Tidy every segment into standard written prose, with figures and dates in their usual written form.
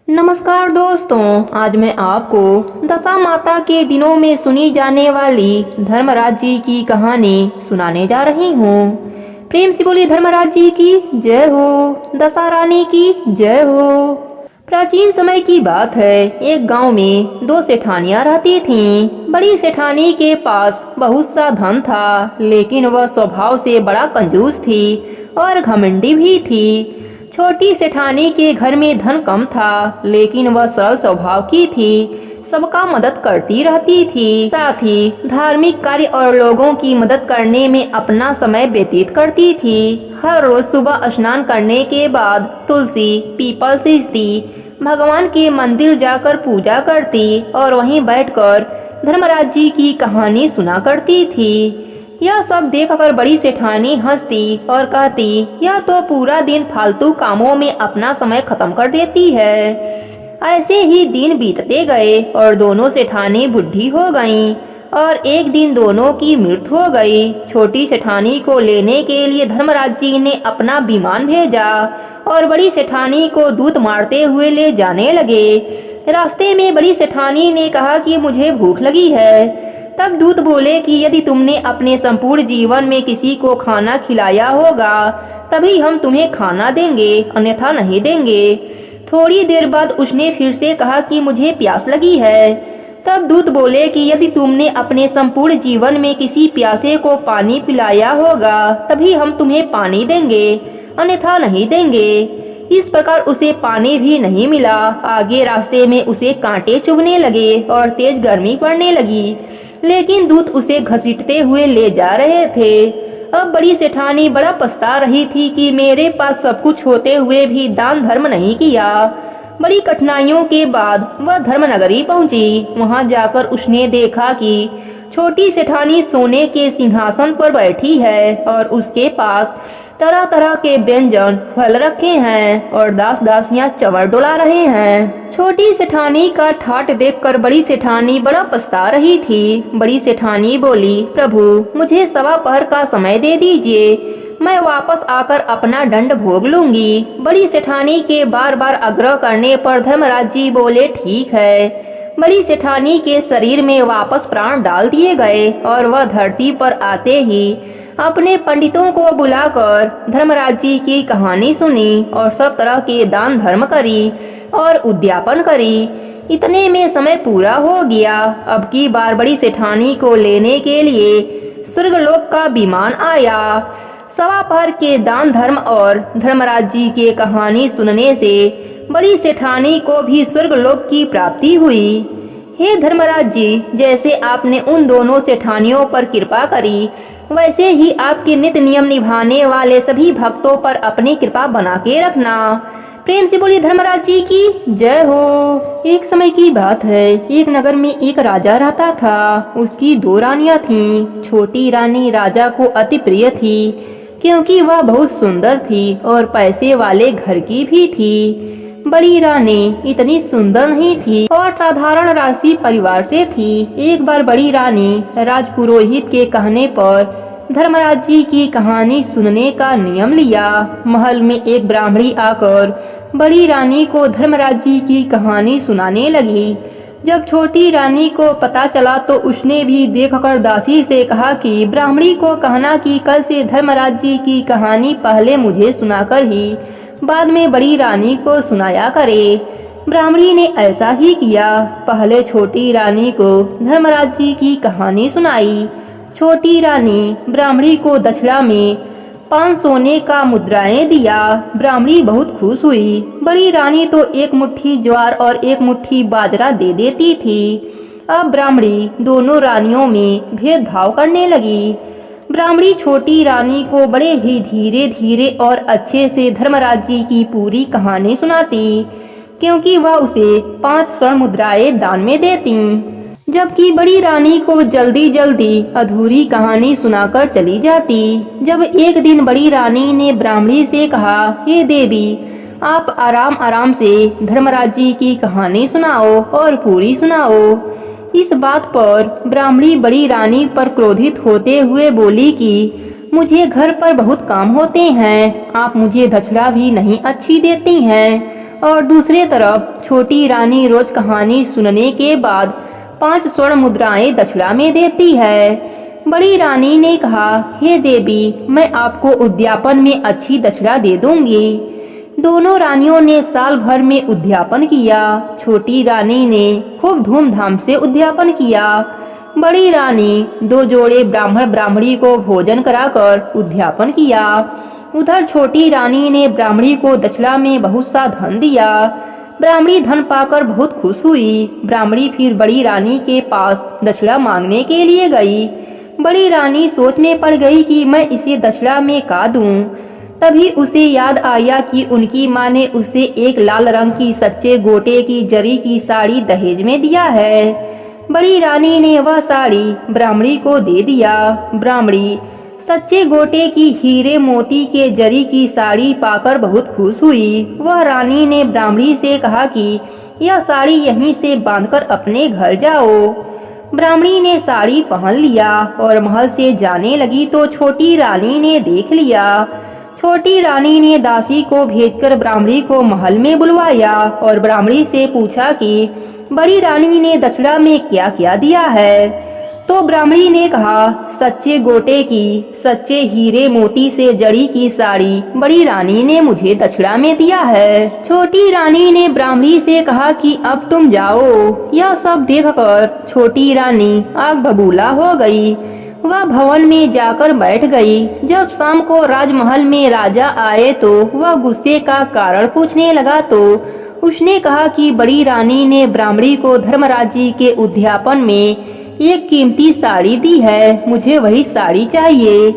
नमस्कार दोस्तों, आज मैं आपको दशा माता के दिनों में सुनी जाने वाली धर्मराज जी की कहानी सुनाने जा रही हूँ। प्रेम से बोलिए धर्मराज जी की जय हो, दशा रानी की जय हो। प्राचीन समय की बात है, एक गांव में दो सेठानियां रहती थीं। बड़ी सेठानी के पास बहुत सा धन था, लेकिन वह स्वभाव से बड़ा कंजूस थी और घमंडी भी थी। छोटी सेठानी के घर में धन कम था, लेकिन वह सरल स्वभाव की थी, सबका मदद करती रहती थी। साथ ही धार्मिक कार्य और लोगों की मदद करने में अपना समय व्यतीत करती थी। हर रोज सुबह स्नान करने के बाद तुलसी पीपल सींचती, भगवान के मंदिर जाकर पूजा करती और वहीं बैठकर धर्मराज जी की कहानी सुना करती थी। यह सब देखकर बड़ी सेठानी हंसती और कहती, यह तो पूरा दिन फालतू कामों में अपना समय खत्म कर देती है। ऐसे ही दिन बीतते गए और दोनों सेठानी बुढ़ी हो गईं और एक दिन दोनों की मृत्यु हो गई। छोटी सेठानी को लेने के लिए धर्मराज जी ने अपना विमान भेजा और बड़ी सेठानी को दूत मारते हुए ले जाने लगे। रास्ते में बड़ी सेठानी ने कहा कि मुझे भूख लगी है। तब दूत बोले कि यदि तुमने अपने संपूर्ण जीवन में किसी को खाना खिलाया होगा तभी हम तुम्हें खाना देंगे, अन्यथा नहीं देंगे। थोड़ी देर बाद उसने फिर से कहा कि मुझे प्यास लगी है। तब दूत बोले कि यदि तुमने अपने संपूर्ण जीवन में किसी प्यासे को पानी पिलाया होगा तभी हम तुम्हें पानी देंगे, अन्यथा नहीं देंगे। इस प्रकार उसे पानी भी नहीं मिला। आगे रास्ते में उसे कांटे चुभने लगे और तेज गर्मी पड़ने लगी, लेकिन दूत उसे घसीटते हुए ले जा रहे थे। अब बड़ी सेठानी बड़ा पछता रही थी कि मेरे पास सब कुछ होते हुए भी दान धर्म नहीं किया। बड़ी कठिनाइयों के बाद वह धर्मनगरी पहुंची। वहां जाकर उसने देखा कि छोटी सेठानी सोने के सिंहासन पर बैठी है और उसके पास तरह तरह के व्यंजन फल रखे हैं और दास दासियां चंवर डुला रहे हैं। छोटी सेठानी का ठाट देखकर बड़ी सेठानी बड़ा पछता रही थी। बड़ी सेठानी बोली, प्रभु मुझे सवा पहर का समय दे दीजिए, मैं वापस आकर अपना दंड भोग लूंगी। बड़ी सेठानी के बार बार आग्रह करने पर धर्मराज जी बोले, ठीक है। बड़ी सेठानी के शरीर में वापस प्राण डाल दिए गए और वह धरती पर आते ही अपने पंडितों को बुलाकर धर्मराज जी की कहानी सुनी और सब तरह के दान धर्म करी और उद्यापन करी। इतने में समय पूरा हो गया। अब की बार बड़ी सेठानी को लेने के लिए स्वर्गलोक का विमान आया। सवा पहर के दान धर्म और धर्मराज जी के कहानी सुनने से बड़ी सेठानी को भी स्वर्गलोक की प्राप्ति हुई। हे धर्मराज जी, जैसे आपने उन दोनों सेठानियों पर कृपा करी, वैसे ही आपके नित्य नियम निभाने वाले सभी भक्तों पर अपनी कृपा बना के रखना। प्रेम से बोलिए धर्मराज जी की जय हो। एक समय की बात है, एक नगर में एक राजा रहता था। उसकी दो रानियां थीं। छोटी रानी राजा को अति प्रिय थी क्योंकि वह बहुत सुंदर थी और पैसे वाले घर की भी थी। बड़ी रानी इतनी सुंदर नहीं थी और साधारण राशि परिवार से थी। एक बार बड़ी रानी राजपुरोहित के कहने पर धर्मराज जी की कहानी सुनने का नियम लिया। महल में एक ब्राह्मणी आकर बड़ी रानी को धर्मराज जी की कहानी सुनाने लगी। जब छोटी रानी को पता चला तो उसने भी देखकर दासी से कहा कि ब्राह्मणी को कहना कि कल से धर्मराज जी की कहानी पहले मुझे सुनाकर ही बाद में बड़ी रानी को सुनाया करे। ब्राह्मणी ने ऐसा ही किया। पहले छोटी रानी को धर्मराज जी की कहानी सुनाई। छोटी रानी ब्राह्मणी को दक्षिणा में 5 सोने का मुद्राएं दिया। ब्राह्मणी बहुत खुश हुई। बड़ी रानी तो एक मुट्ठी ज्वार और एक मुट्ठी बाजरा दे देती थी। अब ब्राह्मणी दोनों रानियों में भेदभाव करने लगी। ब्राह्मणी छोटी रानी को बड़े ही धीरे धीरे और अच्छे से धर्मराज जी की पूरी कहानी सुनाती, क्योंकि वह उसे 5 स्वर्ण मुद्राएं दान में देती, जबकि बड़ी रानी को जल्दी जल्दी अधूरी कहानी सुनाकर चली जाती। जब एक दिन बड़ी रानी ने ब्राह्मणी से कहा, हे देवी, आप आराम आराम से धर्मराज जी की कहानी सुनाओ और पूरी सुनाओ। इस बात पर ब्राह्मणी बड़ी रानी पर क्रोधित होते हुए बोली कि मुझे घर पर बहुत काम होते हैं, आप मुझे दक्षिणा भी नहीं अच्छी देती हैं और दूसरी तरफ छोटी रानी रोज कहानी सुनने के बाद 5 स्वर्ण मुद्राएं दक्षिणा में देती है। बड़ी रानी ने कहा, हे देवी, मैं आपको उद्यापन में अच्छी दक्षिणा दे दूंगी। दोनों रानियों ने साल भर में उद्यापन किया। छोटी रानी ने खूब धूमधाम से उद्यापन किया। बड़ी रानी 2 जोड़े ब्राह्मण ब्राह्मणी को भोजन कराकर उद्यापन किया। उधर छोटी रानी ने ब्राह्मणी को दक्षिणा में बहुत सा धन दिया। ब्राह्मणी धन पाकर बहुत खुश हुई। ब्राह्मणी फिर बड़ी रानी के पास दक्षिणा मांगने के लिए गई। बड़ी रानी सोच में पड़ गई कि मैं इसे दक्षिणा में का दूं। तभी उसे याद आया कि उनकी माँ ने उसे एक लाल रंग की सच्चे गोटे की जरी की साड़ी दहेज में दिया है। बड़ी रानी ने वह साड़ी ब्राह्मणी को दे दिया। ब्राह्मणी सच्चे गोटे की हीरे मोती के जरी की साड़ी पाकर बहुत खुश हुई। वह रानी ने ब्राह्मणी से कहा कि यह साड़ी यहीं से बांधकर अपने घर जाओ। ब्राह्मणी ने साड़ी पहन लिया और महल से जाने लगी तो छोटी रानी ने देख लिया। छोटी रानी ने दासी को भेजकर ब्राह्मणी को महल में बुलवाया और ब्राह्मणी से पूछा कि बड़ी रानी ने दक्षिणा में क्या क्या दिया है। तो ब्राह्मणी ने कहा, सच्चे गोटे की सच्चे हीरे मोती से जड़ी की साड़ी बड़ी रानी ने मुझे दक्षिणा में दिया है। छोटी रानी ने ब्राह्मणी से कहा कि अब तुम जाओ। यह सब देखकर छोटी रानी आग बबूला हो गई। वह भवन में जाकर बैठ गई। जब शाम को राजमहल में राजा आए तो वह गुस्से का कारण पूछने लगा तो उसने कहा कि बड़ी रानी ने ब्राह्मणी को धर्मराज जी के उद्यापन में एक कीमती साड़ी दी है, मुझे वही साड़ी चाहिए।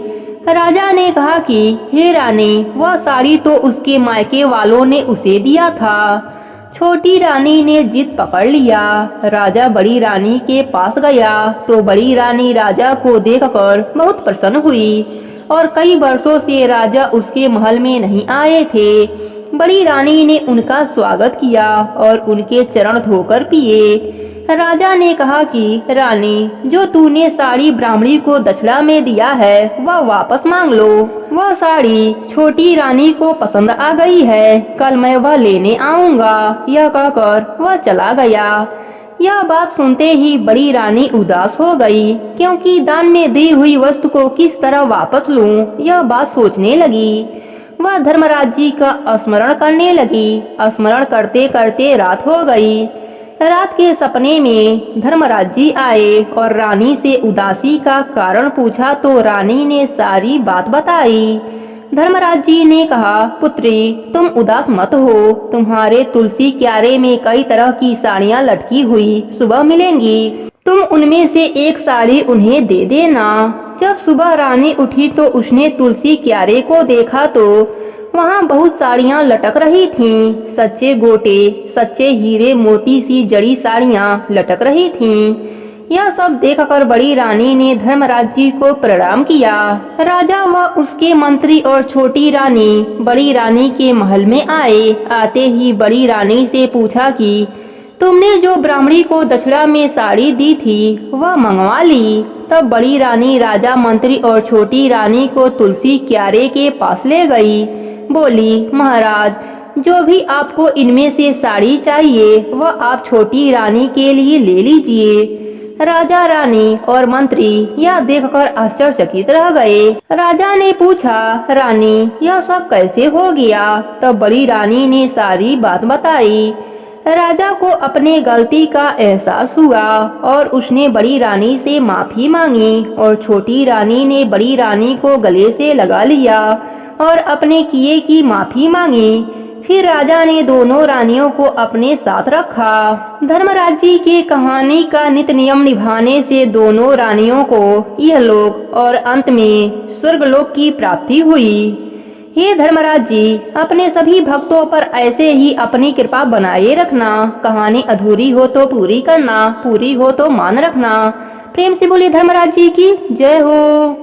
राजा ने कहा कि हे रानी, वह साड़ी तो उसके मायके वालों ने उसे दिया था। छोटी रानी ने जिद पकड़ लिया। राजा बड़ी रानी के पास गया तो बड़ी रानी राजा को देखकर बहुत प्रसन्न हुई और कई वर्षों से राजा उसके महल में नहीं आए थे। बड़ी रानी ने उनका स्वागत किया और उनके चरण धोकर पिए। राजा ने कहा कि रानी, जो तूने साड़ी ब्राह्मणी को दक्षिणा में दिया है वह वापस मांग लो। वह साड़ी छोटी रानी को पसंद आ गई है, कल मैं वह लेने आऊंगा। यह कहकर वह चला गया। यह बात सुनते ही बड़ी रानी उदास हो गई, क्योंकि दान में दी हुई वस्तु को किस तरह वापस लूं, यह बात सोचने लगी। वह धर्मराज जी का स्मरण करने लगी। स्मरण करते करते रात हो गई। रात के सपने में धर्मराज जी आए और रानी से उदासी का कारण पूछा तो रानी ने सारी बात बताई। धर्मराज जी ने कहा, पुत्री, तुम उदास मत हो। तुम्हारे तुलसी क्यारे में कई तरह की साड़ियाँ लटकी हुई सुबह मिलेंगी। तुम उनमें से एक साड़ी उन्हें दे देना। जब सुबह रानी उठी तो उसने तुलसी क्यारे को देखा तो वहाँ बहुत साड़ियाँ लटक रही थीं। सच्चे गोटे, सच्चे हीरे मोती सी जड़ी साड़ियाँ लटक रही थीं। यह सब देखकर बड़ी रानी ने धर्मराज जी को प्रणाम किया। राजा व उसके मंत्री और छोटी रानी बड़ी रानी के महल में आए। आते ही बड़ी रानी से पूछा कि तुमने जो ब्राह्मणी को दक्षिणा में साड़ी दी थी वह मंगवा ली। तब बड़ी रानी राजा, मंत्री और छोटी रानी को तुलसी क्यारे के पास ले गई। बोली, महाराज, जो भी आपको इनमें से साड़ी चाहिए वह आप छोटी रानी के लिए ले लीजिए। राजा, रानी और मंत्री यह देखकर आश्चर्यचकित रह गए। राजा ने पूछा, रानी, यह सब कैसे हो गया? तब बड़ी रानी ने सारी बात बताई। राजा को अपने गलती का एहसास हुआ और उसने बड़ी रानी से माफी मांगी और छोटी रानी ने बड़ी रानी को गले से लगा लिया और अपने किए की माफी मांगी। फिर राजा ने दोनों रानियों को अपने साथ रखा। धर्मराज जी की कहानी का नित्य नियम निभाने से दोनों रानियों को यह लोक और अंत में स्वर्गलोक की प्राप्ति हुई। हे धर्मराज जी, अपने सभी भक्तों पर ऐसे ही अपनी कृपा बनाए रखना। कहानी अधूरी हो तो पूरी करना, पूरी हो तो मान रखना। प्रेम से बोलिए धर्मराज जी की जय हो।